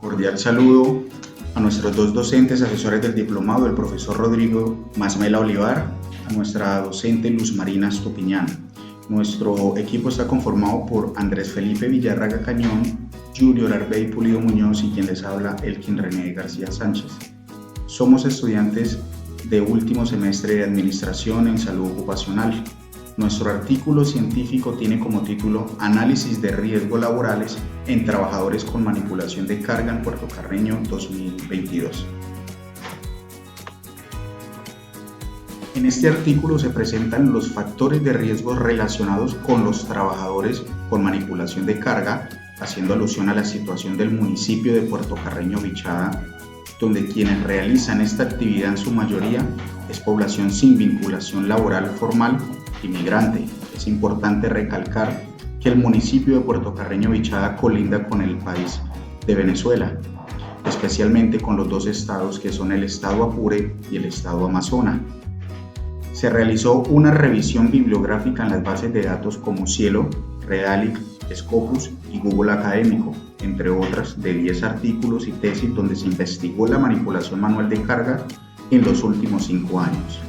Cordial saludo a nuestros dos docentes asesores del diplomado, el profesor Rodrigo Masmela Olivar, a nuestra docente Luz Marina Estupiñán. Nuestro equipo está conformado por Andrés Felipe Villarraga Cañón, Junior Arbey Pulido Muñoz y quien les habla, Elkin René García Sánchez. Somos estudiantes de último semestre de Administración en Salud Ocupacional. Nuestro artículo científico tiene como título Análisis de riesgos laborales en trabajadores con manipulación de carga en Puerto Carreño 2022. En este artículo se presentan los factores de riesgo relacionados con los trabajadores con manipulación de carga, haciendo alusión a la situación del municipio de Puerto Carreño Bichada, donde quienes realizan esta actividad en su mayoría es población sin vinculación laboral formal y migrante. Es importante recalcar que el municipio de Puerto Carreño Bichada colinda con el país de Venezuela, especialmente con los dos estados que son el estado Apure y el estado Amazonas. Se realizó una revisión bibliográfica en las bases de datos como Cielo, Redalyc, Scopus y Google Académico, entre otras, de 10 artículos y tesis donde se investigó la manipulación manual de carga en los últimos 5 años.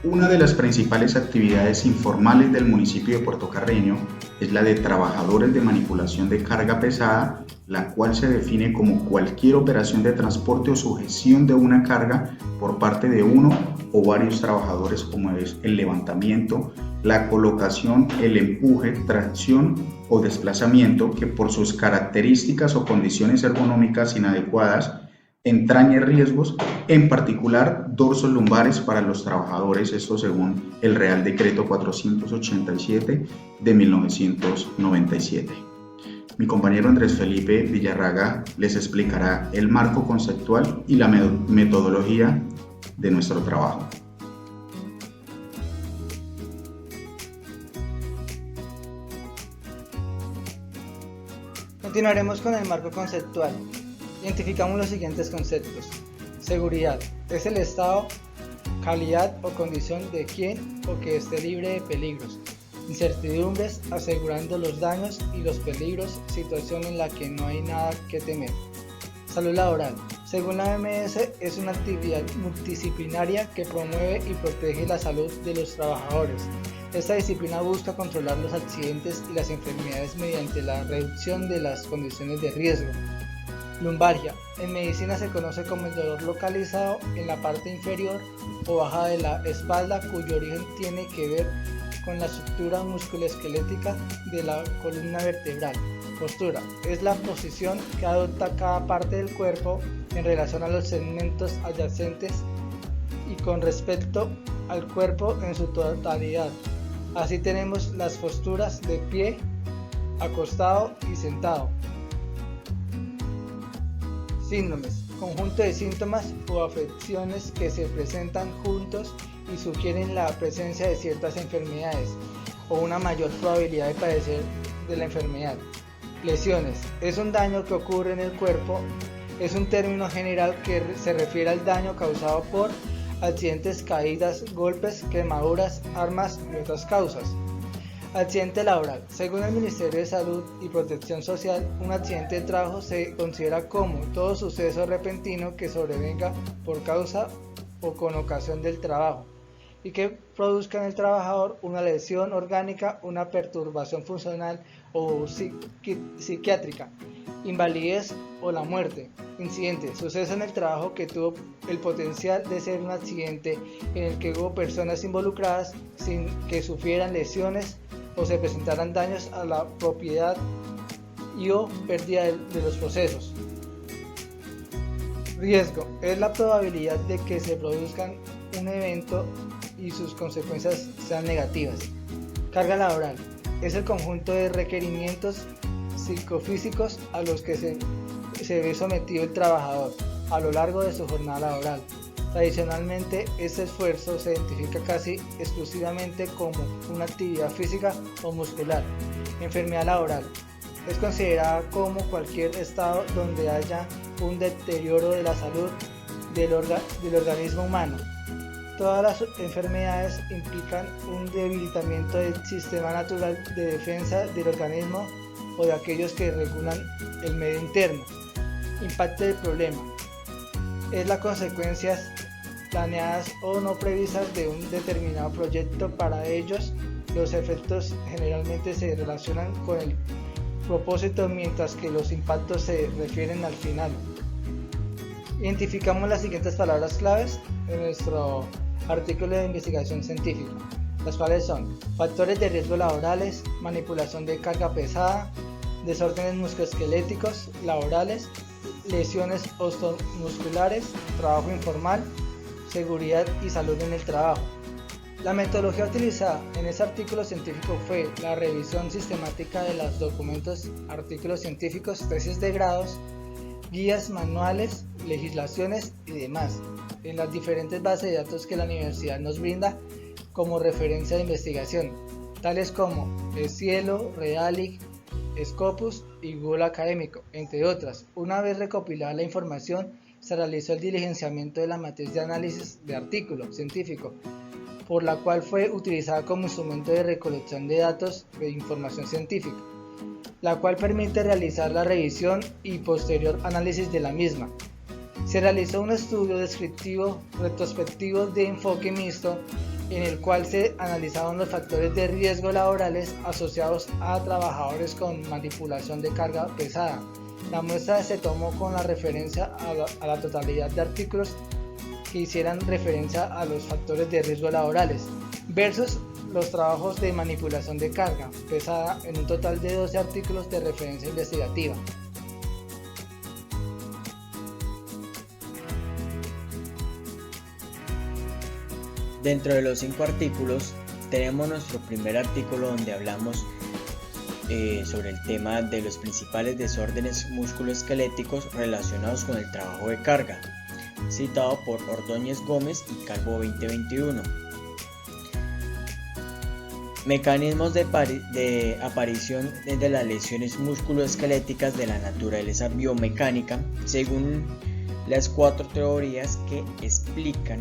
Una de las principales actividades informales del municipio de Puerto Carreño es la de trabajadores de manipulación de carga pesada, la cual se define como cualquier operación de transporte o sujeción de una carga por parte de uno o varios trabajadores, como es el levantamiento, la colocación, el empuje, tracción o desplazamiento que por sus características o condiciones ergonómicas inadecuadas entrañe riesgos, en particular dorsos lumbares para los trabajadores, esto según el Real Decreto 487 de 1997. Mi compañero Andrés Felipe Villarraga les explicará el marco conceptual y la metodología de nuestro trabajo. Continuaremos con el marco conceptual. Identificamos los siguientes conceptos. Seguridad es el estado, calidad o condición de quien o que esté libre de peligros, incertidumbres, asegurando los daños y los peligros, situación en la que no hay nada que temer. Salud laboral. Según la OMS, es una actividad multidisciplinaria que promueve y protege la salud de los trabajadores. Esta disciplina busca controlar los accidentes y las enfermedades mediante la reducción de las condiciones de riesgo. Lumbalgia. En medicina se conoce como el dolor localizado en la parte inferior o baja de la espalda cuyo origen tiene que ver con la estructura musculoesquelética de la columna vertebral. Postura. Es la posición que adopta cada parte del cuerpo en relación a los segmentos adyacentes y con respecto al cuerpo en su totalidad. Así tenemos las posturas de pie, acostado y sentado. Síndromes, conjunto de síntomas o afecciones que se presentan juntos y sugieren la presencia de ciertas enfermedades o una mayor probabilidad de padecer de la enfermedad. Lesiones, es un daño que ocurre en el cuerpo, es un término general que se refiere al daño causado por accidentes, caídas, golpes, quemaduras, armas y otras causas. Accidente laboral. Según el Ministerio de Salud y Protección Social, un accidente de trabajo se considera como todo suceso repentino que sobrevenga por causa o con ocasión del trabajo y que produzca en el trabajador una lesión orgánica, una perturbación funcional o psiquiátrica, invalidez o la muerte. Incidente. Suceso en el trabajo que tuvo el potencial de ser un accidente en el que hubo personas involucradas sin que sufrieran lesiones o se presentaran daños a la propiedad y o pérdida de los procesos. Riesgo es la probabilidad de que se produzcan un evento y sus consecuencias sean negativas. Carga laboral es el conjunto de requerimientos psicofísicos a los que se ve sometido el trabajador a lo largo de su jornada laboral. Tradicionalmente, este esfuerzo se identifica casi exclusivamente como una actividad física o muscular. Enfermedad laboral es considerada como cualquier estado donde haya un deterioro de la salud del organismo humano. Todas las enfermedades implican un debilitamiento del sistema natural de defensa del organismo o de aquellos que regulan el medio interno. Impacto del problema es las consecuencias planeadas o no previstas de un determinado proyecto. Para ellos, los efectos generalmente se relacionan con el propósito, mientras que los impactos se refieren al final. Identificamos las siguientes palabras claves en nuestro artículo de investigación científica, las cuales son factores de riesgo laborales, manipulación de carga pesada, desórdenes musculoesqueléticos laborales, lesiones osteomusculares, trabajo informal, seguridad y salud en el trabajo. La metodología utilizada en este artículo científico fue la revisión sistemática de los documentos, artículos científicos, tesis de grados, guías, manuales, legislaciones y demás, en las diferentes bases de datos que la universidad nos brinda como referencia de investigación, tales como Cielo, Realic, Scopus y Google Académico, entre otras. Una vez recopilada la información, se realizó el diligenciamiento de la matriz de análisis de artículo científico, por la cual fue utilizada como instrumento de recolección de datos de información científica, la cual permite realizar la revisión y posterior análisis de la misma. Se realizó un estudio descriptivo retrospectivo de enfoque mixto, en el cual se analizaron los factores de riesgo laborales asociados a trabajadores con manipulación de carga pesada. La muestra se tomó con la referencia a la totalidad de artículos que hicieran referencia a los factores de riesgo laborales versus los trabajos de manipulación de carga pesada, en un total de 12 artículos de referencia investigativa. Dentro de los 5 artículos tenemos nuestro primer artículo donde hablamos sobre el tema de los principales desórdenes musculoesqueléticos relacionados con el trabajo de carga, citado por Ordóñez Gómez y Calvo 2021. Mecanismos de aparición de las lesiones musculoesqueléticas de la naturaleza biomecánica, según las 4 teorías que explican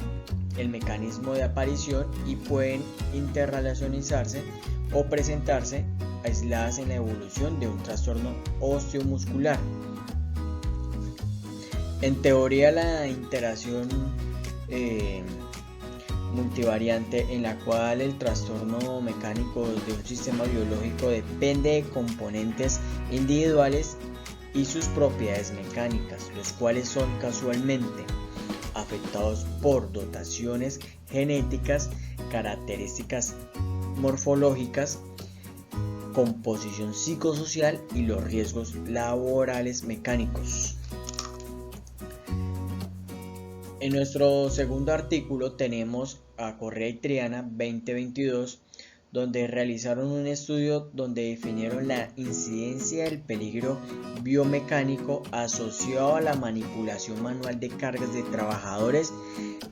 el mecanismo de aparición y pueden interrelacionarse o presentarse aisladas en la evolución de un trastorno osteomuscular. En teoría, la interacción multivariante en la cual el trastorno mecánico de un sistema biológico depende de componentes individuales y sus propiedades mecánicas, los cuales son casualmente afectados por dotaciones genéticas, características morfológicas, composición psicosocial y los riesgos laborales mecánicos. En nuestro segundo artículo tenemos a Correa y Triana 2022, donde realizaron un estudio donde definieron la incidencia del peligro biomecánico asociado a la manipulación manual de cargas de trabajadores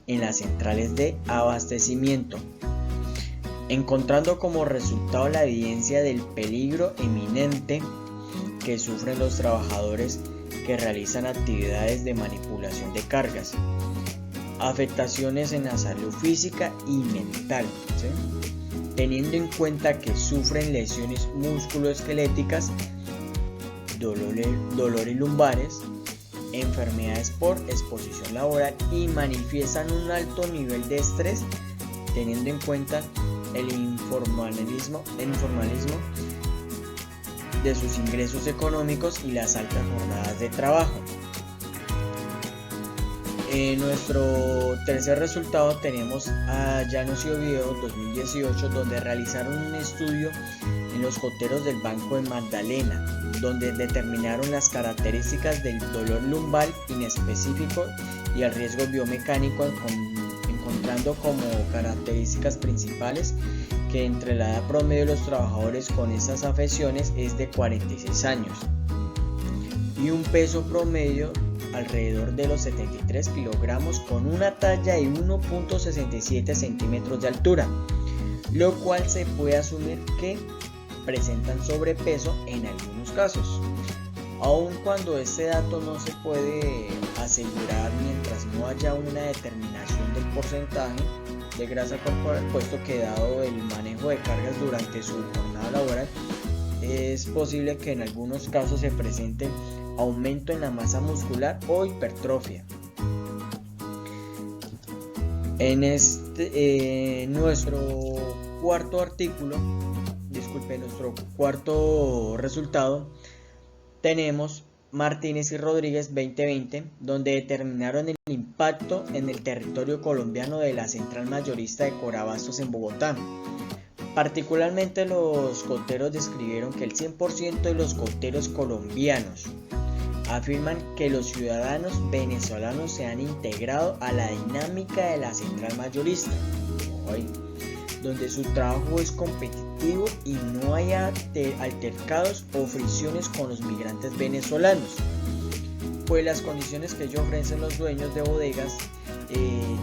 en las centrales de abastecimiento, encontrando como resultado la evidencia del peligro eminente que sufren los trabajadores que realizan actividades de manipulación de cargas, afectaciones en la salud física y mental, ¿sí? Teniendo en cuenta que sufren lesiones musculoesqueléticas, dolores lumbares, enfermedades por exposición laboral y manifiestan un alto nivel de estrés, teniendo en cuenta el informalismo de sus ingresos económicos y las altas jornadas de trabajo. En nuestro tercer resultado tenemos a Llanos y Oviedo 2018, donde realizaron un estudio en los coteros del Banco de Magdalena, donde determinaron las características del dolor lumbar inespecífico y el riesgo biomecánico, encontrando como características principales que entre la edad promedio de los trabajadores con estas afecciones es de 46 años y un peso promedio alrededor de los 73 kilogramos con una talla de 1.67 centímetros de altura, lo cual se puede asumir que presentan sobrepeso en algunos casos. Aun cuando este dato no se puede asegurar mientras no haya una determinación del porcentaje de grasa corporal, puesto que dado el manejo de cargas durante su jornada laboral, es posible que en algunos casos se presente aumento en la masa muscular o hipertrofia. En nuestro cuarto resultado, tenemos Martínez y Rodríguez 2020, donde determinaron el impacto en el territorio colombiano de la central mayorista de Corabastos en Bogotá. Particularmente los coteros describieron que el 100% de los coteros colombianos afirman que los ciudadanos venezolanos se han integrado a la dinámica de la central mayorista, donde su trabajo es competitivo y no hay altercados o fricciones con los migrantes venezolanos, pues las condiciones que ellos ofrecen los dueños de bodegas,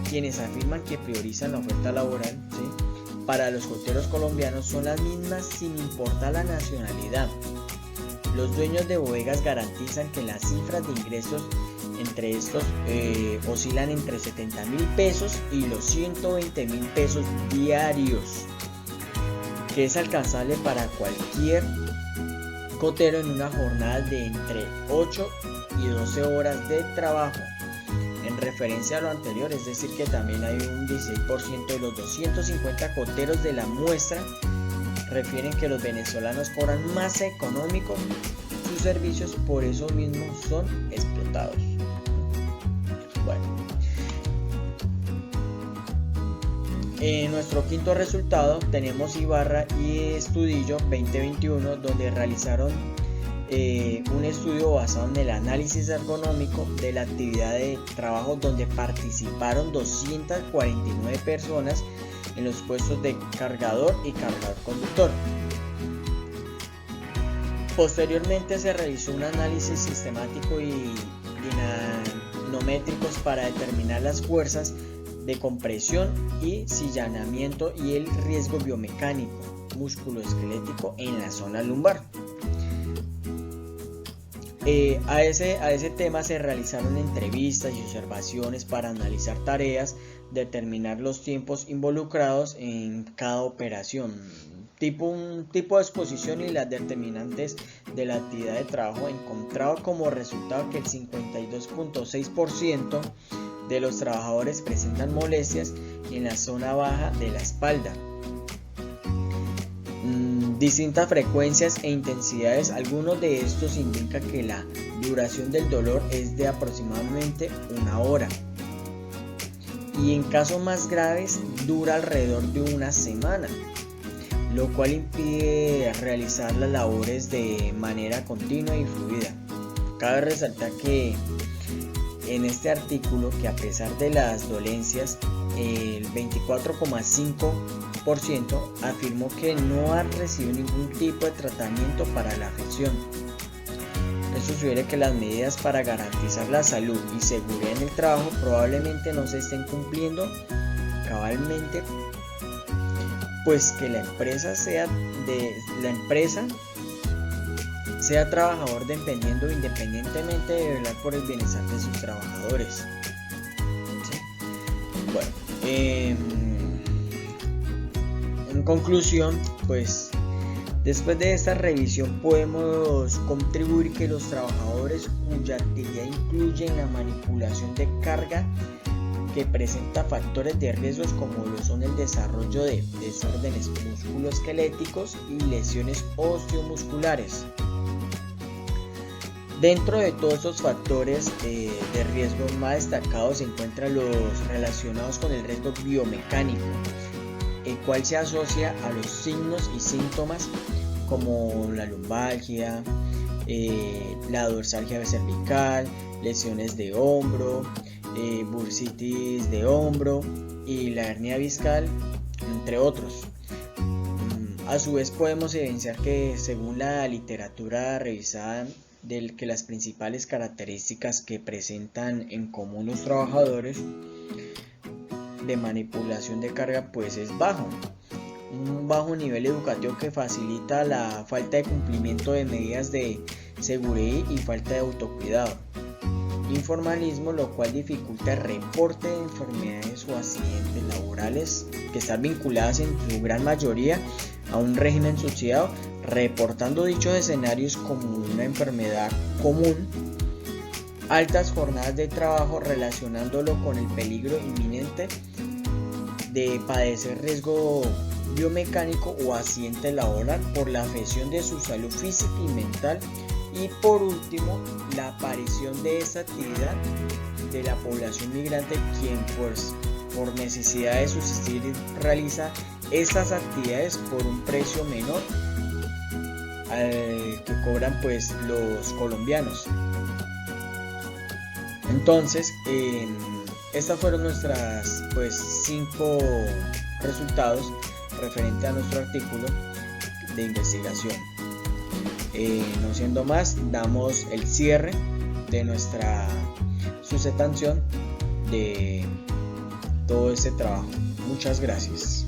quienes afirman que priorizan la oferta laboral, ¿sí?, para los coteros colombianos son las mismas sin importar la nacionalidad. Los dueños de bodegas garantizan que las cifras de ingresos entre estos oscilan entre 70.000 pesos y los 120.000 pesos diarios, que es alcanzable para cualquier cotero en una jornada de entre 8 y 12 horas de trabajo. En referencia a lo anterior, es decir que también hay un 16% de los 250 coteros de la muestra refieren que los venezolanos cobran más económico sus servicios, por eso mismo son explotados. Bueno, en nuestro quinto resultado tenemos Ibarra y Estudillo 2021, donde realizaron un estudio basado en el análisis ergonómico de la actividad de trabajo, donde participaron 249 personas en los puestos de cargador y cargador conductor. Posteriormente se realizó un análisis sistemático y dinamométricos para determinar las fuerzas de compresión y sillanamiento y el riesgo biomecánico musculoesquelético en la zona lumbar. A ese tema se realizaron entrevistas y observaciones para analizar tareas, determinar los tiempos involucrados en cada operación, un tipo de exposición y las determinantes de la actividad de trabajo, encontrado como resultado que el 52.6% de los trabajadores presentan molestias en la zona baja de la espalda. Distintas frecuencias e intensidades, algunos de estos indican que la duración del dolor es de aproximadamente 1 hora y en casos más graves dura alrededor de 1 semana, lo cual impide realizar las labores de manera continua y fluida. Cabe resaltar que en este artículo que a pesar de las dolencias, el 24,5% afirmó que no ha recibido ningún tipo de tratamiento para la afección. Esto sugiere que las medidas para garantizar la salud y seguridad en el trabajo probablemente no se estén cumpliendo cabalmente, pues que la empresa sea trabajador dependiendo independientemente de velar por el bienestar de sus trabajadores. ¿Sí? Bueno, en conclusión, pues después de esta revisión podemos contribuir que los trabajadores cuya actividad incluye la manipulación de carga que presenta factores de riesgos como lo son el desarrollo de desórdenes musculoesqueléticos y lesiones osteomusculares. Dentro de todos esos factores de riesgo más destacados se encuentran los relacionados con el riesgo biomecánico, el cual se asocia a los signos y síntomas como la lumbalgia, la dorsalgia cervical, lesiones de hombro, bursitis de hombro y la hernia discal, entre otros. A su vez podemos evidenciar que según la literatura revisada, que las principales características que presentan en común los trabajadores de manipulación de carga pues es un bajo nivel educativo que facilita la falta de cumplimiento de medidas de seguridad y falta de autocuidado, informalismo, lo cual dificulta el reporte de enfermedades o accidentes laborales que están vinculadas en su gran mayoría a un régimen subsidiado reportando dichos escenarios como una enfermedad común, altas jornadas de trabajo relacionándolo con el peligro inminente de padecer riesgo biomecánico o accidente laboral por la afección de su salud física y mental, y por último la aparición de esta actividad de la población migrante, quien pues por necesidad de subsistir realiza estas actividades por un precio menor al que cobran pues los colombianos. Entonces estas fueron nuestras pues 5 resultados referente a nuestro artículo de investigación. No siendo más, damos el cierre de nuestra sustentación de todo este trabajo. Muchas gracias.